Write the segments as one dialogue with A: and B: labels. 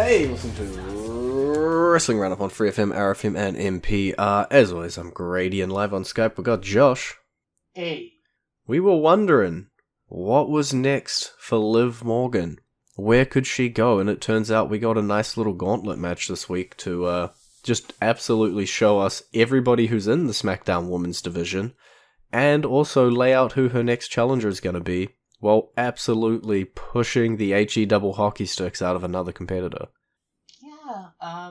A: Hey, listen to Wrestling Roundup on FreeFM, ArrowFM, and NPR. As always, I'm Grady, and live on Skype we got Josh.
B: Hey.
A: We were wondering, what was next for Liv Morgan? Where could she go? And it turns out we got a nice little gauntlet match this week to just absolutely show us everybody who's in the SmackDown Women's division, and also lay out who her next challenger is going to be, while absolutely pushing the HE double hockey sticks out of another competitor.
B: Yeah,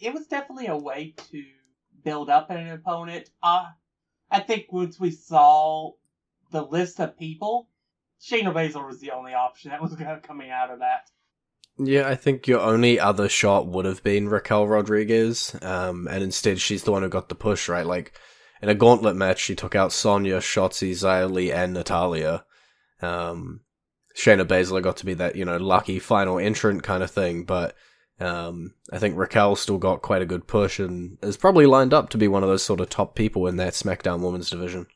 B: it was definitely a way to build up an opponent. I think once we saw the list of people, Shayna Baszler was the only option that was coming out of that.
A: Yeah, I think your only other shot would have been Raquel Rodriguez, and instead she's the one who got the push, right? Like, in a gauntlet match, she took out Sonya, Shotzi, Xia Li, and Natalya. Shayna Baszler got to be that, lucky final entrant kind of thing, but I think Raquel still got quite a good push and is probably lined up to be one of those sort of top people in that SmackDown Women's division.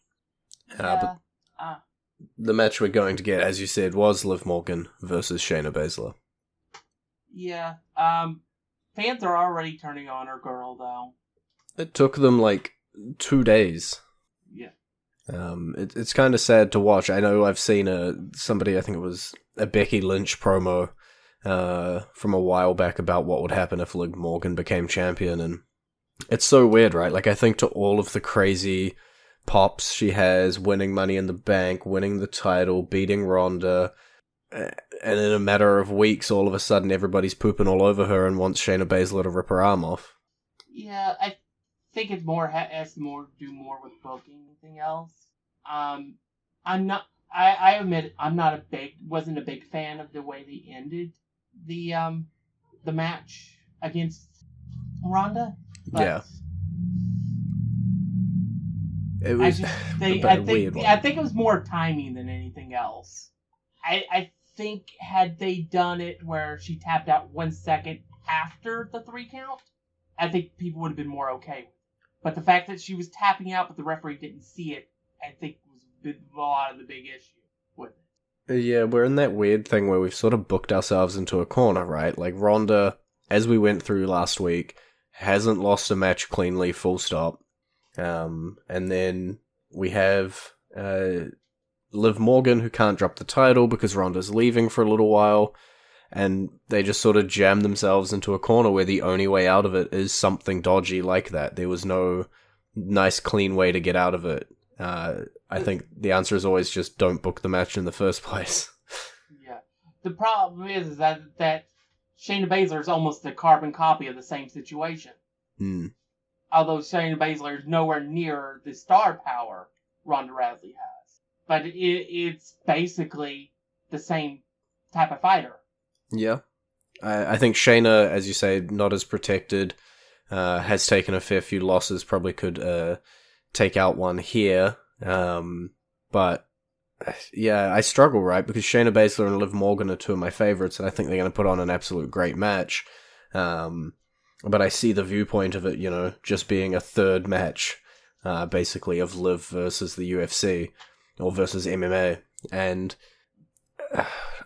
A: But the match we're going to get, as you said, was Liv Morgan versus Shayna Baszler.
B: Yeah, fans are already turning on her girl, though.
A: It took them, 2 days.
B: Yeah.
A: It's kind of sad to watch. I know I've seen somebody, I think it was a Becky Lynch promo from a while back about what would happen if Liv Morgan became champion, and it's so weird, right? I think to all of the crazy pops she has, winning Money in the Bank, winning the title, beating Ronda, and in a matter of weeks, all of a sudden everybody's pooping all over her and wants Shayna Baszler to rip her arm off.
B: Yeah, I think it has to do more with booking than anything else. I admit wasn't a big fan of the way they ended the match against Ronda. But
A: yeah. It was weird one.
B: I think it was more timing than anything else. I think had they done it where she tapped out 1 second after the 3 count, I think people would have been more okay with it. But the fact that she was tapping out but the referee didn't see it, I think was a lot of the big issue with it.
A: Yeah, we're in that weird thing where we've sort of booked ourselves into a corner, right? Like, Ronda, as we went through last week, hasn't lost a match cleanly, full stop. And then we have Liv Morgan, who can't drop the title because Ronda's leaving for a little while, and they just sort of jam themselves into a corner where the only way out of it is something dodgy like that. There was no nice, clean way to get out of it. I think the answer is always just don't book the match in the first place.
B: Yeah. The problem is that Shayna Baszler is almost a carbon copy of the same situation. Although Shayna Baszler is nowhere near the star power Ronda Rousey has. But it's basically the same type of fighter.
A: Yeah. I think Shayna, as you say, not as protected, has taken a fair few losses, probably could take out one here. But, yeah, I struggle, right? Because Shayna Baszler and Liv Morgan are two of my favorites, and I think they're going to put on an absolute great match. But I see the viewpoint of it, just being a third match, basically, of Liv versus the UFC, or versus MMA. And,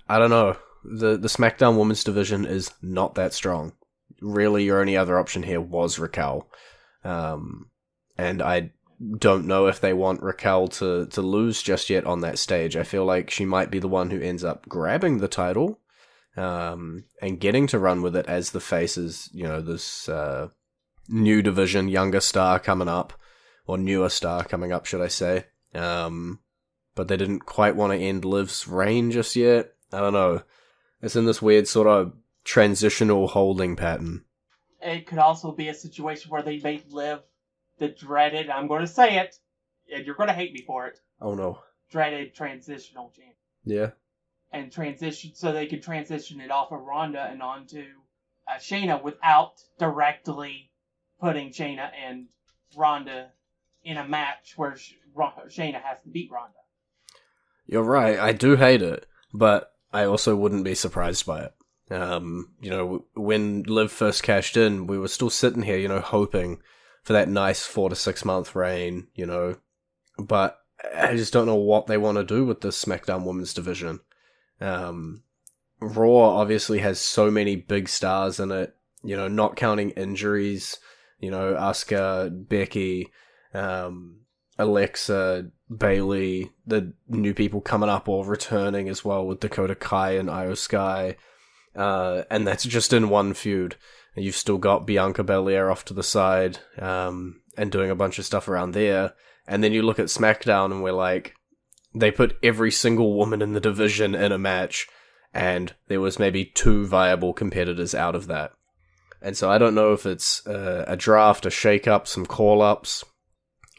A: I don't know. The SmackDown Women's division is not that strong. Really, your only other option here was Raquel. And I don't know if they want Raquel to lose just yet on that stage. I feel like she might be the one who ends up grabbing the title, and getting to run with it as the faces, this new division, younger star coming up, or newer star coming up, should I say. But they didn't quite want to end Liv's reign just yet. I don't know. It's in this weird sort of transitional holding pattern.
B: It could also be a situation where they made Liv the dreaded, I'm going to say it, and you're going to hate me for it.
A: Oh no.
B: Dreaded transitional champion.
A: Yeah.
B: And so they could transition it off of Ronda and onto Shayna without directly putting Shayna and Ronda in a match where Shayna has to beat Ronda.
A: You're right, I do hate it, but I also wouldn't be surprised by it. When Liv first cashed in, we were still sitting here, hoping for that nice 4 to 6 month reign, but I just don't know what they want to do with this SmackDown Women's division. Raw obviously has so many big stars in it, not counting injuries, Asuka, Becky, Alexa, Bayley, the new people coming up or returning as well with Dakota Kai and IYO SKY, and that's just in one feud. You've still got Bianca Belair off to the side, and doing a bunch of stuff around there, and then you look at SmackDown and we're like, they put every single woman in the division in a match, and there was maybe 2 viable competitors out of that. And so I don't know if it's a draft, a shake-up, some call-ups,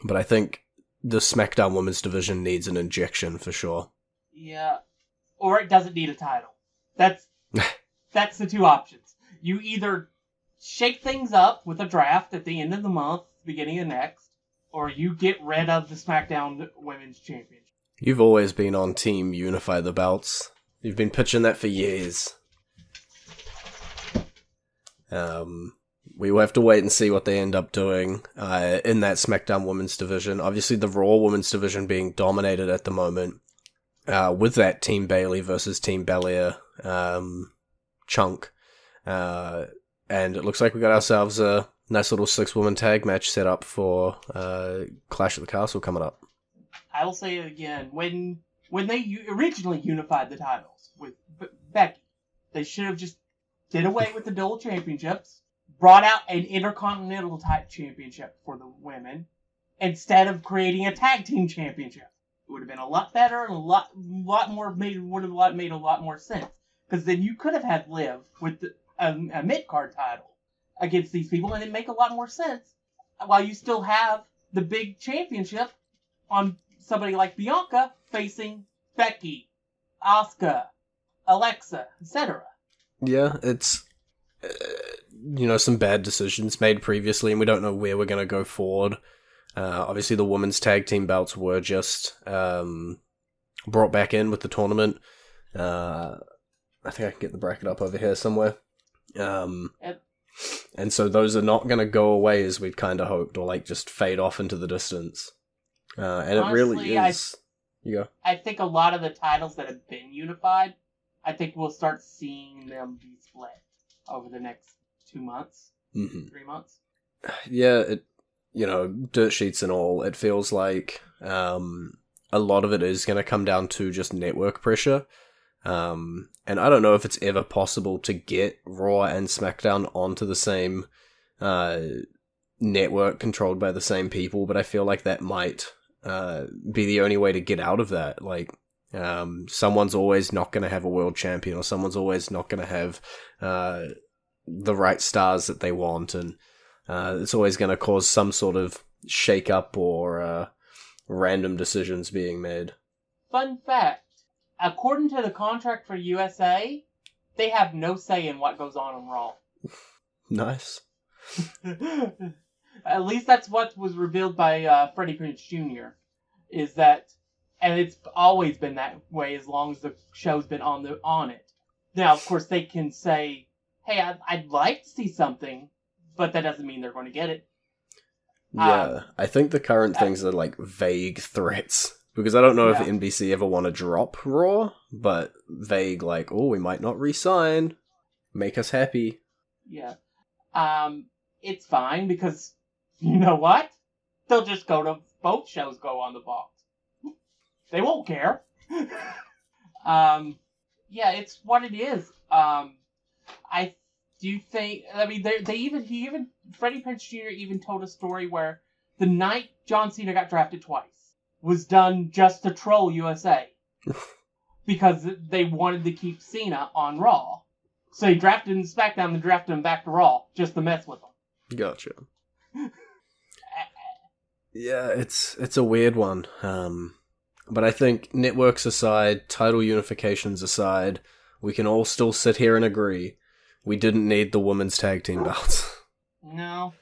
A: but I think the SmackDown Women's division needs an injection for sure.
B: Yeah. Or it doesn't need a title. That's the 2 options. You either shake things up with a draft at the end of the month, beginning of next, or you get rid of the SmackDown Women's Championship.
A: You've always been on Team Unify the Belts. You've been pitching that for years. We will have to wait and see what they end up doing in that SmackDown Women's division. Obviously, the Raw Women's division being dominated at the moment with that Team Bayley versus Team Belair chunk. And it looks like we got ourselves a nice little 6-woman tag match set up for Clash at the Castle coming up.
B: I will say it again. When they originally unified the titles with Becky, they should have just did away with the dual championships, brought out an intercontinental type championship for the women, instead of creating a tag team championship. It would have been a lot better and would have made a lot more sense. Because then you could have had Liv with a mid-card title against these people, and it'd make a lot more sense while you still have the big championship on somebody like Bianca facing Becky, Asuka, Alexa, etc.
A: Yeah, it's, some bad decisions made previously, and we don't know where we're going to go forward. Obviously, the women's tag team belts were just brought back in with the tournament. I think I can get the bracket up over here somewhere. And so those are not going to go away as we'd kind of hoped, or just fade off into the distance. And honestly, it really is.
B: I think a lot of the titles that have been unified, I think we'll start seeing them be split over the next 2 months, 3 months.
A: Yeah, dirt sheets and all, it feels like a lot of it is going to come down to just network pressure. And I don't know if it's ever possible to get Raw and SmackDown onto the same network controlled by the same people, but I feel like that might be the only way to get out of that. Someone's always not going to have a world champion, or someone's always not going to have the right stars that they want, and it's always going to cause some sort of shake-up or random decisions being made.
B: Fun fact, according to the contract for USA, they have no say in what goes on Raw.
A: Nice.
B: At least that's what was revealed by Freddie Prinze Jr. Is that, and it's always been that way as long as the show's been on it. Now, of course, they can say, "Hey, I'd like to see something," but that doesn't mean they're going to get it.
A: Yeah, I think the current things are vague threats, because I don't know if NBC ever want to drop Raw, but vague we might not re-sign, make us happy.
B: Yeah. It's fine, because you know what? They'll just go to both shows go on the box. They won't care. Yeah, it's what it is. I do think, Freddie Prinze Jr. even told a story where the night John Cena got drafted twice was done just to troll USA. Because they wanted to keep Cena on Raw. So he drafted him to SmackDown and drafted him back to Raw just to mess with him.
A: Gotcha. Yeah, it's a weird one. But I think networks aside, title unifications aside, we can all still sit here and agree we didn't need the women's tag team belts.
B: No.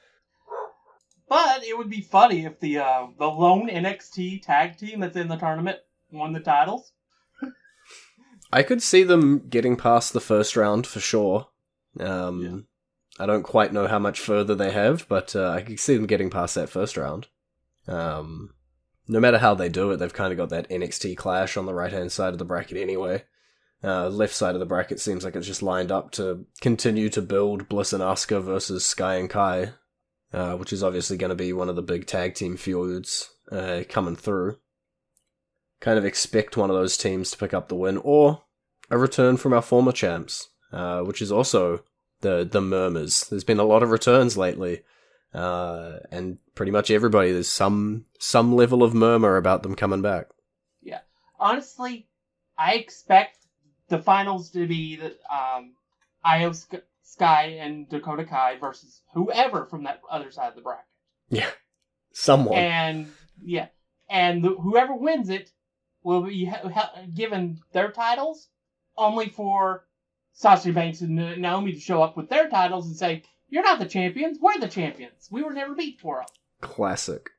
B: But it would be funny if the lone NXT tag team that's in the tournament won the titles.
A: I could see them getting past the first round for sure. I don't quite know how much further they have, but I could see them getting past that first round. No matter how they do it, they've kind of got that NXT clash on the right-hand side of the bracket anyway. Left side of the bracket seems like it's just lined up to continue to build Bliss and Asuka versus Sky and Kai, which is obviously going to be one of the big tag team feuds coming through. Kind of expect one of those teams to pick up the win, or a return from our former champs, which is also the murmurs. There's been a lot of returns lately, and pretty much everybody, there's some level of murmur about them coming back.
B: Yeah. Honestly, I expect the finals to be the IYO SKY and Dakota Kai versus whoever from that other side of the bracket.
A: Yeah. Someone.
B: And, yeah. And whoever wins it will be given their titles, only for Sasha Banks and Naomi to show up with their titles and say, "You're not the champions, we're the champions. We were never beat for them."
A: Classic.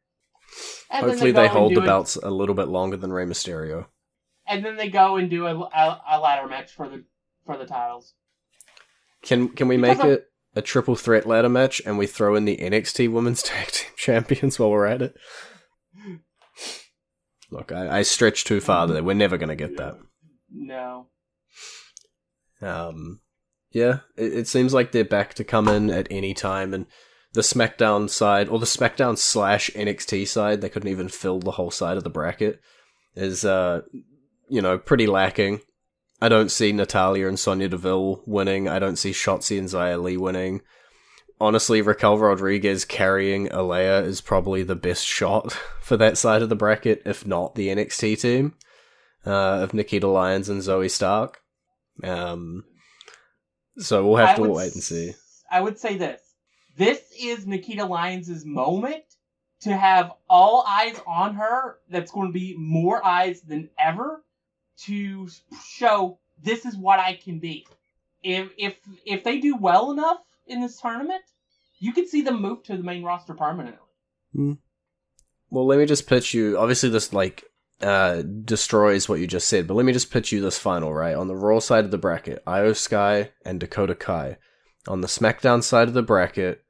B: And
A: hopefully they hold the belts a little bit longer than Rey Mysterio.
B: And then they go and do a ladder match for the titles.
A: Can we make it a triple threat ladder match and we throw in the NXT Women's Tag Team Champions while we're at it? Look, I stretched too far there. We're never going to get that.
B: No.
A: Yeah, it seems like they're back to come in at any time, and the SmackDown side, or the SmackDown / NXT side, they couldn't even fill the whole side of the bracket, is, pretty lacking. I don't see Natalya and Sonya Deville winning. I don't see Shotzi and Xia Li winning. Honestly, Raquel Rodriguez carrying Alea is probably the best shot for that side of the bracket, if not the NXT team, of Nikita Lyons and Zoe Stark. So we'll have to wait and see.
B: I would say this. This is Nikita Lyons' moment to have all eyes on her. That's going to be more eyes than ever to show this is what I can be. If they do well enough in this tournament, you could see them move to the main roster permanently.
A: Well, let me just pitch you. Obviously, this destroys what you just said, but let me just pitch you this final, right? On the Raw side of the bracket, IYO SKY and Dakota Kai. On the SmackDown side of the bracket,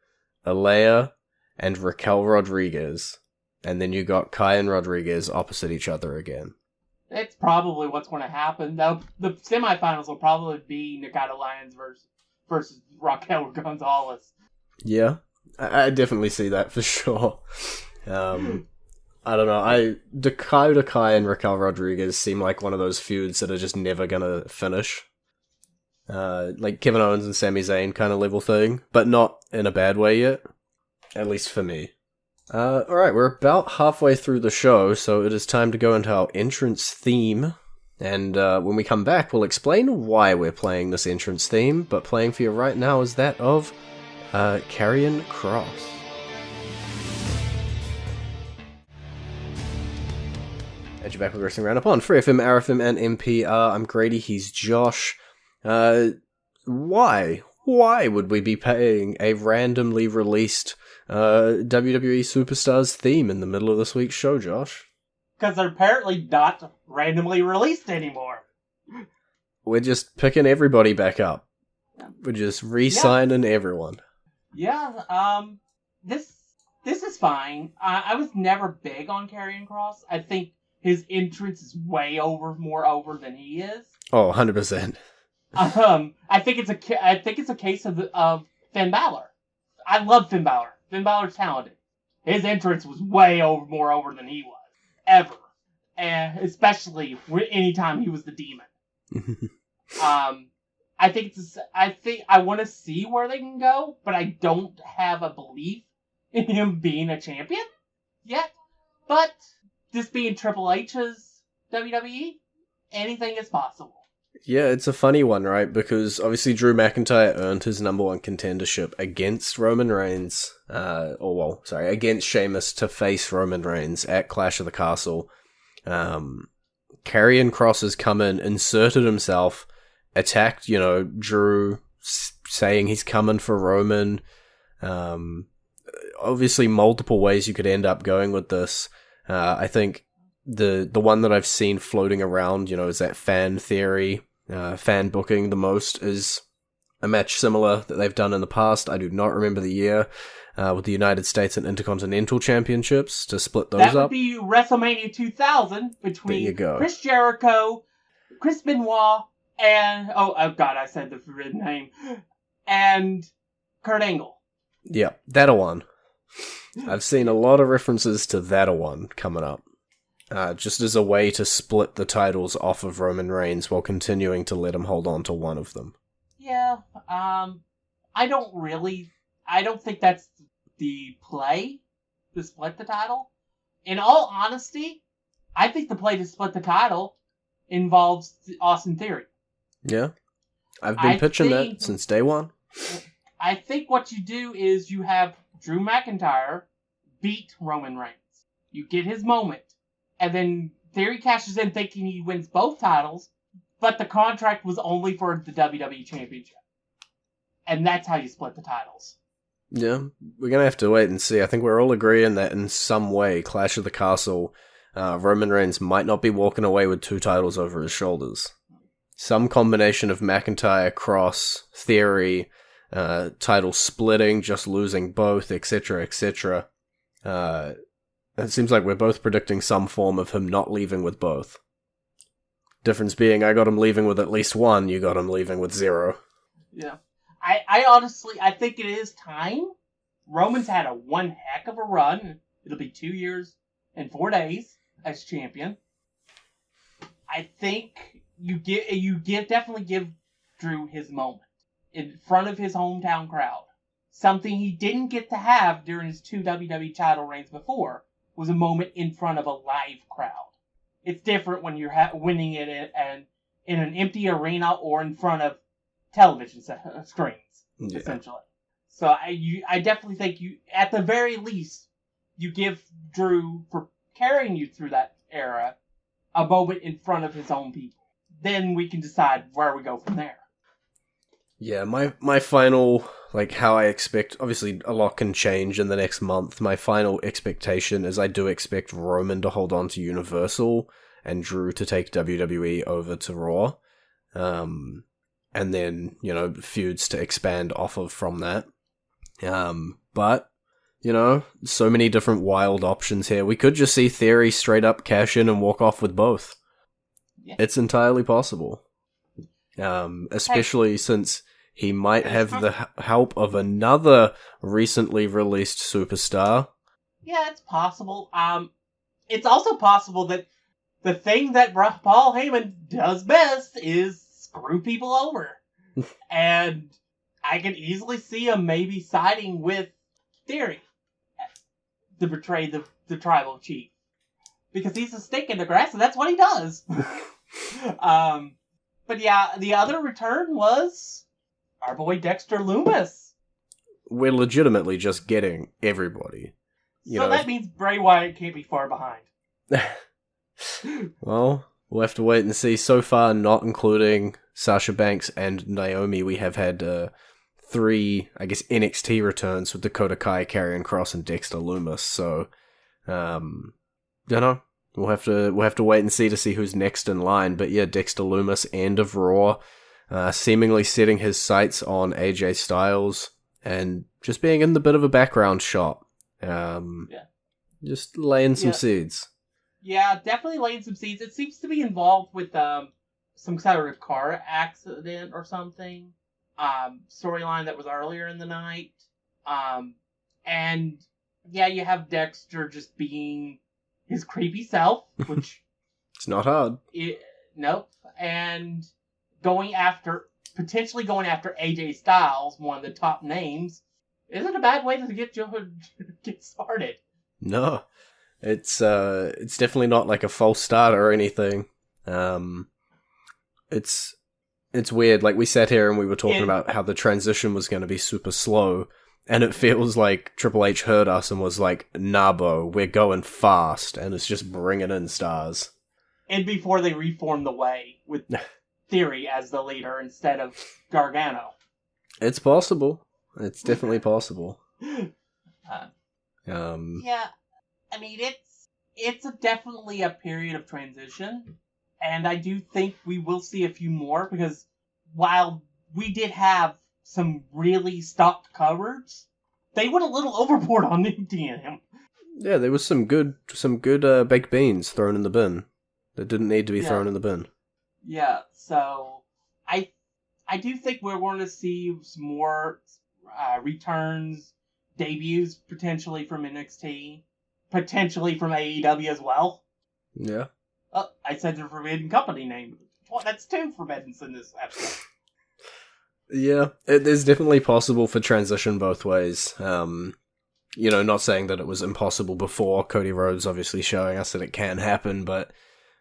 A: Alea and Raquel Rodriguez. And then you got Kai and Rodriguez opposite each other again.
B: It's probably what's going to happen. The semifinals will probably be Nikita Lyons versus Raquel Gonzalez.
A: Yeah, I definitely see that for sure. I don't know. Dakota Kai and Raquel Rodriguez seem like one of those feuds that are just never gonna finish. Like Kevin Owens and Sami Zayn kind of level thing, but not in a bad way yet. At least for me. Alright, we're about halfway through the show, so it is time to go into our entrance theme. And when we come back, we'll explain why we're playing this entrance theme, but playing for you right now is that of Karrion Kross. And you're back with Wrestling Roundup on FreeFM, ArrowFM, and NPR. I'm Grady, he's Josh. Why would we be paying a randomly released WWE Superstars theme in the middle of this week's show, Josh?
B: Because they're apparently not randomly released anymore.
A: We're just picking everybody back up. We're just re-signing everyone.
B: Yeah, this is fine. I was never big on Karrion Kross. I think his entrance is more over than he is.
A: Oh, 100%.
B: I think it's a case of Finn Balor. I love Finn Balor. Finn Balor's talented. His entrance was more over than he was ever, and especially anytime he was the demon. I want to see where they can go, but I don't have a belief in him being a champion yet. But this being Triple H's WWE, anything is possible.
A: Yeah, it's a funny one, right? Because obviously Drew McIntyre earned his number one contendership against Roman Reigns, against Sheamus to face Roman Reigns at Clash of the Castle. Karrion Kross has come in, inserted himself, attacked, Drew, saying he's coming for Roman. Obviously multiple ways you could end up going with this. I think the one that I've seen floating around, is that fan theory, fan booking the most, is a match similar that they've done in the past. I do not remember the year, with the United States and Intercontinental Championships to split those up.
B: That would be WrestleMania 2000 between Chris Jericho, Chris Benoit, And, oh god, I said the forbidden name. And Kurt Angle.
A: Yeah, that one. I've seen a lot of references to that one coming up. Just as a way to split the titles off of Roman Reigns while continuing to let him hold on to one of them.
B: Yeah, I don't think that's the play to split the title. In all honesty, I think the play to split the title involves Austin Theory.
A: Yeah. I've been pitching that since day one.
B: I think what you do is you have Drew McIntyre beat Roman Reigns. You get his moment. And then Theory cashes in thinking he wins both titles, but the contract was only for the WWE Championship. And that's how you split the titles.
A: Yeah, we're going to have to wait and see. I think we're all agreeing that in some way, Clash of the Castle, Roman Reigns might not be walking away with 2 titles over his shoulders. Some combination of McIntyre, Kross, Theory, title splitting, just losing both, etc., etc. It seems like we're both predicting some form of him not leaving with both. Difference being, I got him leaving with at least 1, you got him leaving with 0.
B: Yeah. I honestly, I think it is time. Roman's had one heck of a run. It'll be 2 years and 4 days as champion. I think you definitely give Drew his moment in front of his hometown crowd. Something he didn't get to have during his 2 WWE title reigns before was a moment in front of a live crowd. It's different when you're winning it in an empty arena or in front of television screens, essentially. So I definitely think you, at the very least, you give Drew, for carrying you through that era, a moment in front of his own people. Then we can decide where we go from there.
A: Yeah, my final, how I expect, obviously a lot can change in the next month. My final expectation is I do expect Roman to hold on to Universal and Drew to take WWE over to Raw. And then, feuds to expand off of from that. But, so many different wild options here. We could just see Theory straight up cash in and walk off with both. Yeah. It's entirely possible. Especially since he might have the help of another recently released superstar.
B: Yeah, it's possible. It's also possible that the thing that Paul Heyman does best is screw people over. And I can easily see him maybe siding with Theory to betray the tribal chief. Because he's a stake in the grass, and that's what he does. But yeah, the other return was our boy Dexter Lumis.
A: We're legitimately just getting everybody.
B: That means Bray Wyatt can't be far behind.
A: Well, we'll have to wait and see. So far, not including Sasha Banks and Naomi, we have had 3, NXT returns with Dakota Kai, Karrion Kross, and Dexter Lumis. So, don't know. We'll have to wait and see who's next in line. But yeah, Dexter Lumis, end of Raw, seemingly setting his sights on AJ Styles and just being in the bit of a background shot. Just laying some seeds.
B: Yeah, definitely laying some seeds. It seems to be involved with some sort of car accident or something. Storyline that was earlier in the night. And yeah, you have Dexter just being his creepy self, which
A: it's not hard.
B: Nope. And potentially going after AJ Styles, one of the top names, isn't a bad way to get started.
A: No. It's definitely not like a false start or anything. It's weird. Like, we sat here and we were talking about how the transition was going to be super slow, and it feels like Triple H heard us and was like, "Nah, Bo, we're going fast," and it's just bringing in stars.
B: And before they reformed the Way with Theory as the leader instead of Gargano.
A: It's possible. It's definitely possible.
B: Yeah. I mean, it's definitely a period of transition, and I do think we will see a few more, because while we did have some really stocked covers, they went a little overboard on emptying him. Yeah,
A: there was some good baked beans thrown in the bin that didn't need to be thrown in the bin.
B: Yeah, so I do think we're going to see some more returns, debuts, potentially from NXT, potentially from AEW as well.
A: Yeah.
B: Oh, I said the Forbidden Company name. Well, that's 2 Forbiddens in this episode.
A: Yeah, it is definitely possible for transition both ways. Not saying that it was impossible before. Cody Rhodes obviously showing us that it can happen, but,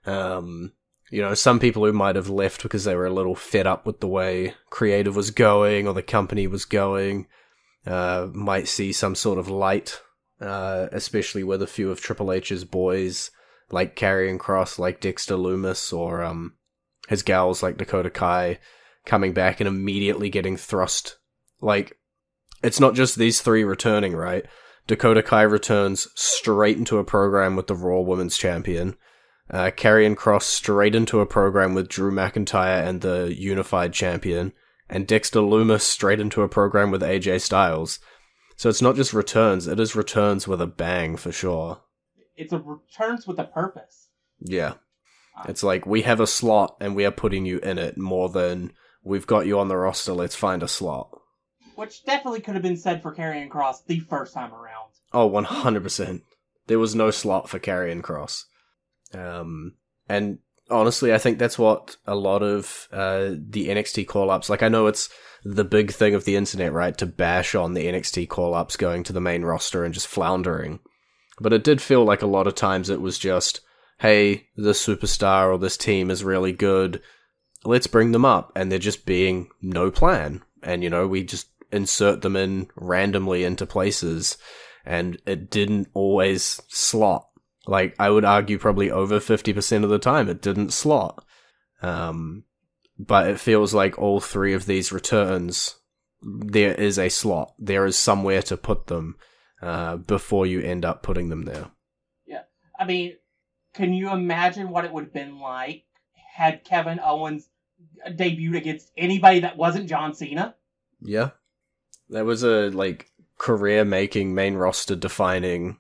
A: some people who might have left because they were a little fed up with the way creative was going or the company was going, might see some sort of light, especially with a few of Triple H's boys, like Karrion Kross, like Dexter Lumis, or his gals like Dakota Kai, coming back and immediately getting thrust. Like, it's not just these 3 returning, right? Dakota Kai returns straight into a program with the Raw Women's Champion. Karrion Kross straight into a program with Drew McIntyre and the Unified Champion. And Dexter Lumis straight into a program with AJ Styles. So it's not just returns, it is returns with a bang for sure.
B: It's a returns with a purpose.
A: Yeah. It's like, we have a slot and we are putting you in it more than we've got you on the roster, let's find a slot.
B: Which definitely could have been said for Karrion Kross the first time around.
A: Oh, 100%. There was no slot for Karrion Kross. And honestly, I think that's what a lot of the NXT call-ups, like I know it's the big thing of the internet, right, to bash on the NXT call-ups going to the main roster and just floundering. But it did feel like a lot of times it was just, hey, this superstar or this team is really good, let's bring them up, and they're just being no plan. And, we just insert them in randomly into places, and it didn't always slot. Like, I would argue probably over 50% of the time it didn't slot. But it feels like all 3 of these returns, there is a slot. There is somewhere to put them before you end up putting them there.
B: Yeah. I mean, can you imagine what it would have been like had Kevin Owens debuted against anybody that wasn't John Cena?
A: Yeah. That was a, career-making, main roster-defining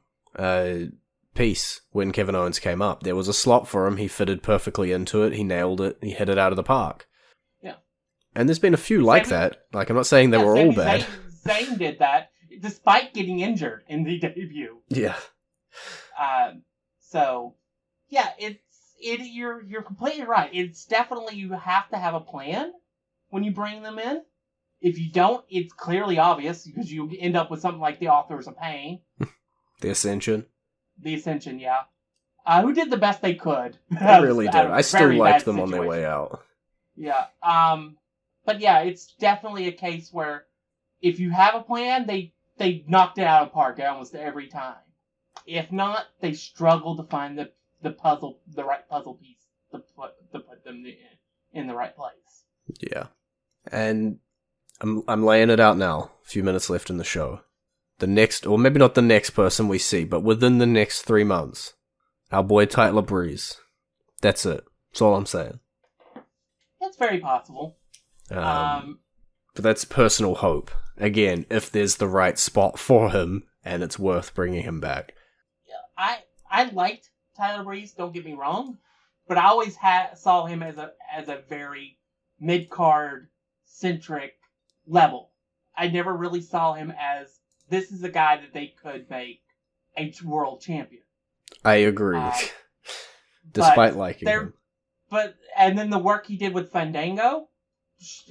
A: piece when Kevin Owens came up. There was a slot for him, he fitted perfectly into it, he nailed it, he hit it out of the park.
B: Yeah.
A: And there's been a few like that. Like, I'm not saying they were all bad.
B: Zayn did that, despite getting injured in the debut.
A: Yeah.
B: So, yeah, you're completely right. It's definitely, you have to have a plan when you bring them in. If you don't, it's clearly obvious, because you end up with something like the Authors of Pain.
A: The Ascension.
B: The Ascension, yeah. Who did the best they could.
A: They really did. I still liked them on their way out.
B: Yeah. But yeah, it's definitely a case where if you have a plan, they knocked it out of the park almost every time. If not, they struggle to find the right puzzle piece to put them in the right place.
A: Yeah. And I'm laying it out now. A few minutes left in the show. The next, or maybe not the next person we see, but within the next 3 months, our boy Tyler Breeze. That's it. That's all I'm saying.
B: That's very possible.
A: But that's personal hope. Again, if there's the right spot for him, and it's worth bringing him back.
B: Yeah, I liked Tyler Breeze, don't get me wrong, but I always saw him as a very mid-card centric level. I never really saw him as, this is a guy that they could make a world champion.
A: I agree. Despite liking him.
B: And then the work he did with Fandango,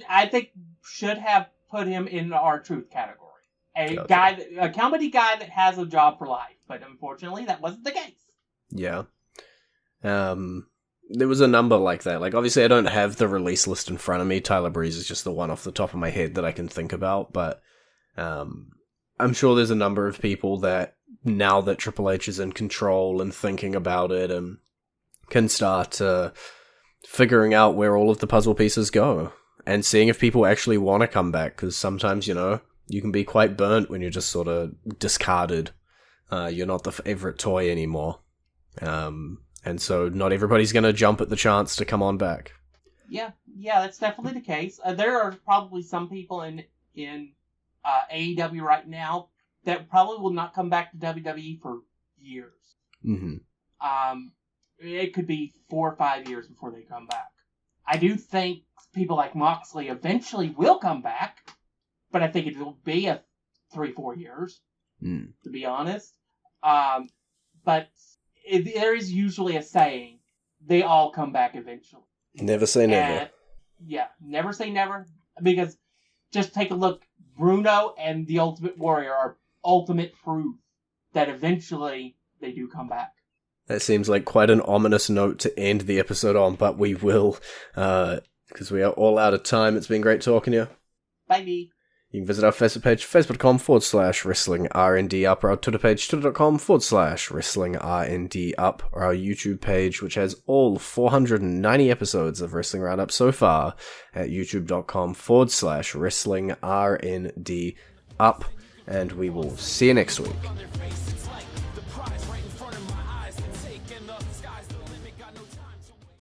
B: I think should have put him in the R-Truth category. A comedy guy that has a job for life. But unfortunately, that wasn't the case.
A: Yeah. There was a number like that. Like, obviously, I don't have the release list in front of me. Tyler Breeze is just the one off the top of my head that I can think about. But I'm sure there's a number of people that, now that Triple H is in control and thinking about it, and can start figuring out where all of the puzzle pieces go. And seeing if people actually want to come back. Because sometimes, you can be quite burnt when you're just sort of discarded. You're not the favorite toy anymore. And so not everybody's going to jump at the chance to come on back.
B: Yeah, that's definitely the case. There are probably some people in AEW right now that probably will not come back to WWE for years.
A: Mm-hmm.
B: It could be 4 or 5 years before they come back. I do think people like Moxley eventually will come back, but I think it will be a 3-4 years, to be honest. But there is usually a saying, they all come back eventually.
A: Never say never.
B: And, yeah, never say never, because just take a look. Bruno and the Ultimate Warrior are ultimate proof that eventually they do come back.
A: That seems like quite an ominous note to end the episode on, but we will, because we are all out of time. It's been great talking to you.
B: Bye.
A: You can visit our Facebook page, facebook.com/WrestlingRNDup, or our Twitter page, twitter.com/WrestlingRNDup, or our YouTube page, which has all 490 episodes of Wrestling Roundup so far, at youtube.com/WrestlingRNDup, and we will see you next week.